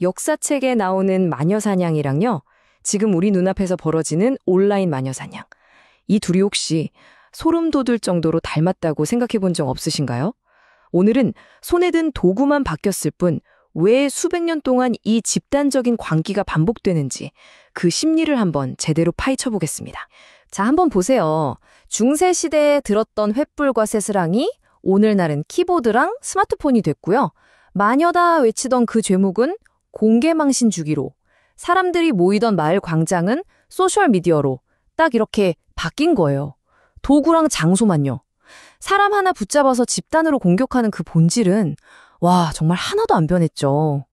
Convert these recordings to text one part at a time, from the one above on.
역사책에 나오는 마녀사냥이랑요, 지금 우리 눈앞에서 벌어지는 온라인 마녀사냥. 이 둘이 혹시 소름 돋을 정도로 닮았다고 생각해 본 적 없으신가요? 오늘은 손에 든 도구만 바뀌었을 뿐 왜 수백 년 동안 이 집단적인 광기가 반복되는지 그 심리를 한번 제대로 파헤쳐 보겠습니다. 자, 한번 보세요. 중세 시대에 들었던 횃불과 쇠스랑이 오늘날은 키보드랑 스마트폰이 됐고요. 마녀다 외치던 그 죄목은 공개망신 주기로, 사람들이 모이던 마을 광장은 소셜미디어로 딱 이렇게 바뀐 거예요. 도구랑 장소만요. 사람 하나 붙잡아서 집단으로 공격하는 그 본질은 와, 정말 하나도 안 변했죠.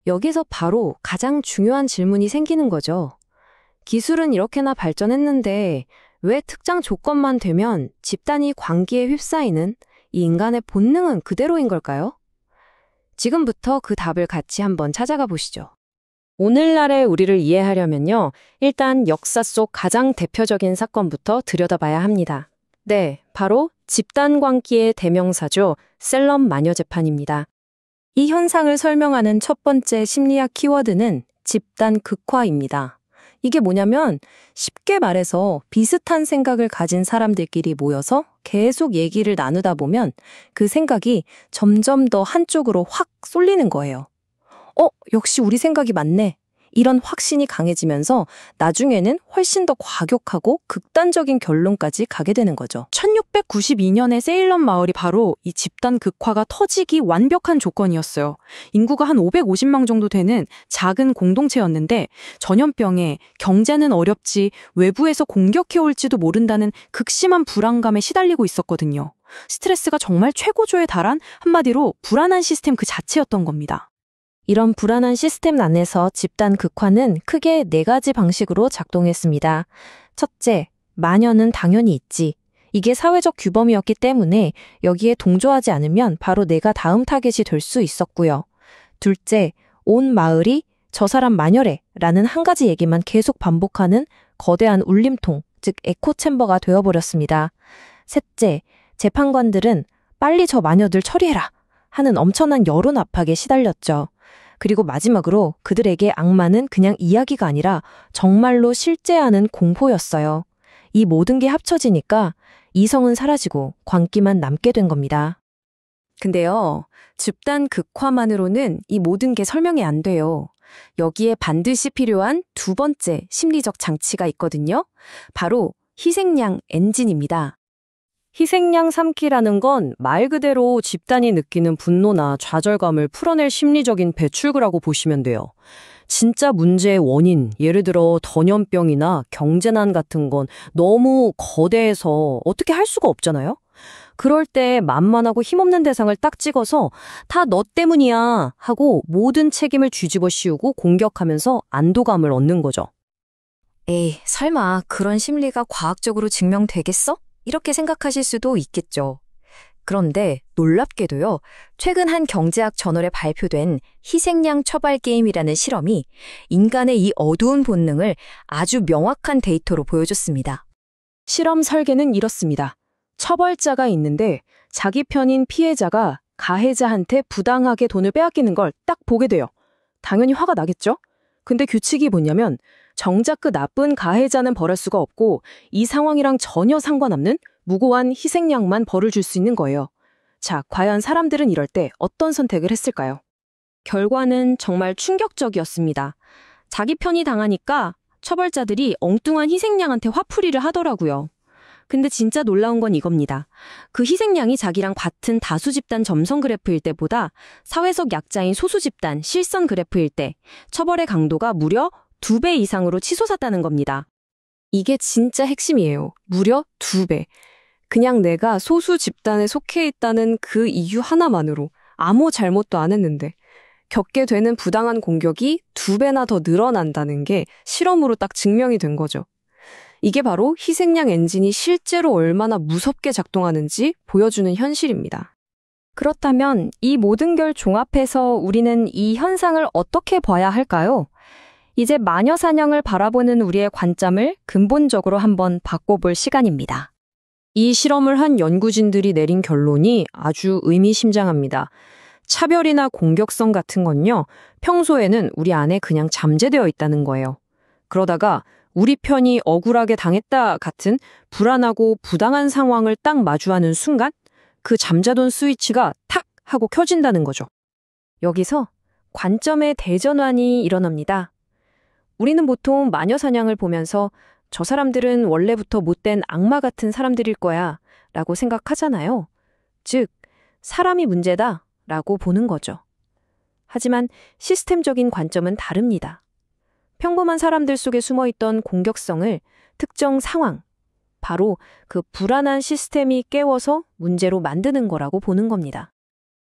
여기서 바로 가장 중요한 질문이 생기는 거죠. 기술은 이렇게나 발전했는데 왜 특정 조건만 되면 집단이 광기에 휩싸이는 이 인간의 본능은 그대로인 걸까요? 지금부터 그 답을 같이 한번 찾아가 보시죠. 오늘날의 우리를 이해하려면요, 일단 역사 속 가장 대표적인 사건부터 들여다봐야 합니다. 네, 바로 집단 광기의 대명사죠. 셀럼 마녀 재판입니다. 이 현상을 설명하는 첫 번째 심리학 키워드는 집단 극화입니다. 이게 뭐냐면 쉽게 말해서 비슷한 생각을 가진 사람들끼리 모여서 계속 얘기를 나누다 보면 그 생각이 점점 더 한쪽으로 확 쏠리는 거예요. 역시 우리 생각이 맞네. 이런 확신이 강해지면서 나중에는 훨씬 더 과격하고 극단적인 결론까지 가게 되는 거죠. 1692년에 세일럼 마을이 바로 이 집단 극화가 터지기 완벽한 조건이었어요. 인구가 한 550명 정도 되는 작은 공동체였는데 전염병에 경제는 어렵지 외부에서 공격해올지도 모른다는 극심한 불안감에 시달리고 있었거든요. 스트레스가 정말 최고조에 달한 한마디로 불안한 시스템 그 자체였던 겁니다. 이런 불안한 시스템 안에서 집단 극화는 크게 4가지 방식으로 작동했습니다. 첫째, 마녀는 당연히 있지. 이게 사회적 규범이었기 때문에 여기에 동조하지 않으면 바로 내가 다음 타겟이 될 수 있었고요. 둘째, 온 마을이 저 사람 마녀래 라는 한 가지 얘기만 계속 반복하는 거대한 울림통, 즉 에코챔버가 되어버렸습니다. 셋째, 재판관들은 빨리 저 마녀들 처리해라 하는 엄청난 여론 압박에 시달렸죠. 그리고 마지막으로 그들에게 악마는 그냥 이야기가 아니라 정말로 실제하는 공포였어요. 이 모든 게 합쳐지니까 이성은 사라지고 광기만 남게 된 겁니다. 근데요, 집단 극화만으로는 이 모든 게 설명이 안 돼요. 여기에 반드시 필요한 두 번째 심리적 장치가 있거든요. 바로 희생양 엔진입니다. 희생양 삼기라는 건 말 그대로 집단이 느끼는 분노나 좌절감을 풀어낼 심리적인 배출구라고 보시면 돼요. 진짜 문제의 원인, 예를 들어 전염병이나 경제난 같은 건 너무 거대해서 어떻게 할 수가 없잖아요? 그럴 때 만만하고 힘없는 대상을 딱 찍어서 다 너 때문이야 하고 모든 책임을 뒤집어 씌우고 공격하면서 안도감을 얻는 거죠. 에이, 설마 그런 심리가 과학적으로 증명되겠어? 이렇게 생각하실 수도 있겠죠. 그런데 놀랍게도요, 최근 한 경제학 저널에 발표된 희생양 처벌 게임이라는 실험이 인간의 이 어두운 본능을 아주 명확한 데이터로 보여줬습니다. 실험 설계는 이렇습니다. 처벌자가 있는데 자기 편인 피해자가 가해자한테 부당하게 돈을 빼앗기는 걸 딱 보게 돼요. 당연히 화가 나겠죠? 근데 규칙이 뭐냐면 정작 그 나쁜 가해자는 벌할 수가 없고 이 상황이랑 전혀 상관없는 무고한 희생양만 벌을 줄 수 있는 거예요. 자, 과연 사람들은 이럴 때 어떤 선택을 했을까요? 결과는 정말 충격적이었습니다. 자기 편이 당하니까 처벌자들이 엉뚱한 희생양한테 화풀이를 하더라고요. 근데 진짜 놀라운 건 이겁니다. 그 희생양이 자기랑 같은 다수 집단 점성 그래프일 때보다 사회적 약자인 소수 집단 실선 그래프일 때 처벌의 강도가 무려 2배 이상으로 치솟았다는 겁니다. 이게 진짜 핵심이에요. 무려 2배. 그냥 내가 소수 집단에 속해 있다는 그 이유 하나만으로 아무 잘못도 안 했는데 겪게 되는 부당한 공격이 2배나 더 늘어난다는 게 실험으로 딱 증명이 된 거죠. 이게 바로 희생양 엔진이 실제로 얼마나 무섭게 작동하는지 보여주는 현실입니다. 그렇다면 이 모든 걸 종합해서 우리는 이 현상을 어떻게 봐야 할까요? 이제 마녀 사냥을 바라보는 우리의 관점을 근본적으로 한번 바꿔볼 시간입니다. 이 실험을 한 연구진들이 내린 결론이 아주 의미심장합니다. 차별이나 공격성 같은 건요, 평소에는 우리 안에 그냥 잠재되어 있다는 거예요. 그러다가 우리 편이 억울하게 당했다 같은 불안하고 부당한 상황을 딱 마주하는 순간 그 잠자던 스위치가 탁 하고 켜진다는 거죠. 여기서 관점의 대전환이 일어납니다. 우리는 보통 마녀 사냥을 보면서 저 사람들은 원래부터 못된 악마 같은 사람들일 거야 라고 생각하잖아요. 즉, 사람이 문제다 라고 보는 거죠. 하지만 시스템적인 관점은 다릅니다. 평범한 사람들 속에 숨어있던 공격성을 특정 상황, 바로 그 불안한 시스템이 깨워서 문제로 만드는 거라고 보는 겁니다.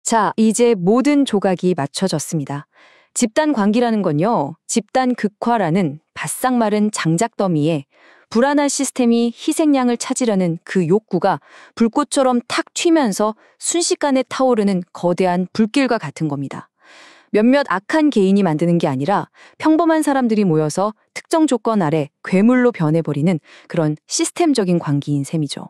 자, 이제 모든 조각이 맞춰졌습니다. 집단 관계라는 건요, 집단 극화라는 바싹 마른 장작 더미에 불안한 시스템이 희생양을 찾으려는 그 욕구가 불꽃처럼 탁 튀면서 순식간에 타오르는 거대한 불길과 같은 겁니다. 몇몇 악한 개인이 만드는 게 아니라 평범한 사람들이 모여서 특정 조건 아래 괴물로 변해버리는 그런 시스템적인 관계인 셈이죠.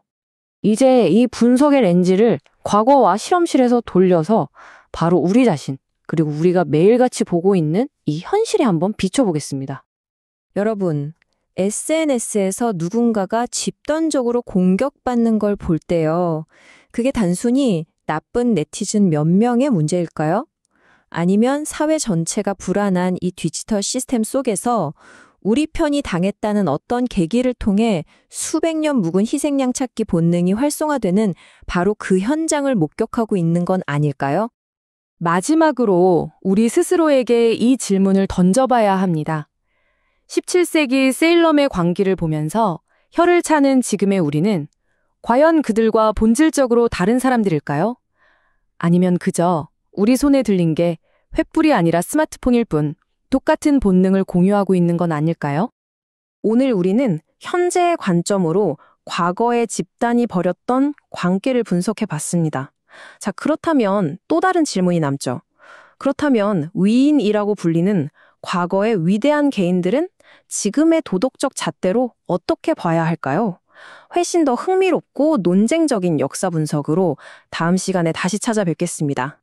이제 이 분석의 렌즈를 과거와 실험실에서 돌려서 바로 우리 자신, 그리고 우리가 매일같이 보고 있는 이 현실에 한번 비춰보겠습니다. 여러분, SNS에서 누군가가 집단적으로 공격받는 걸 볼 때요, 그게 단순히 나쁜 네티즌 몇 명의 문제일까요? 아니면 사회 전체가 불안한 이 디지털 시스템 속에서 우리 편이 당했다는 어떤 계기를 통해 수백 년 묵은 희생양 찾기 본능이 활성화되는 바로 그 현장을 목격하고 있는 건 아닐까요? 마지막으로 우리 스스로에게 이 질문을 던져봐야 합니다. 17세기 세일럼의 광기를 보면서 혀를 차는 지금의 우리는 과연 그들과 본질적으로 다른 사람들일까요? 아니면 그저 우리 손에 들린 게 횃불이 아니라 스마트폰일 뿐 똑같은 본능을 공유하고 있는 건 아닐까요? 오늘 우리는 현재의 관점으로 과거의 집단이 벌였던 관계를 분석해 봤습니다. 자, 그렇다면 또 다른 질문이 남죠. 그렇다면 위인이라고 불리는 과거의 위대한 개인들은 지금의 도덕적 잣대로 어떻게 봐야 할까요? 훨씬 더 흥미롭고 논쟁적인 역사 분석으로 다음 시간에 다시 찾아뵙겠습니다.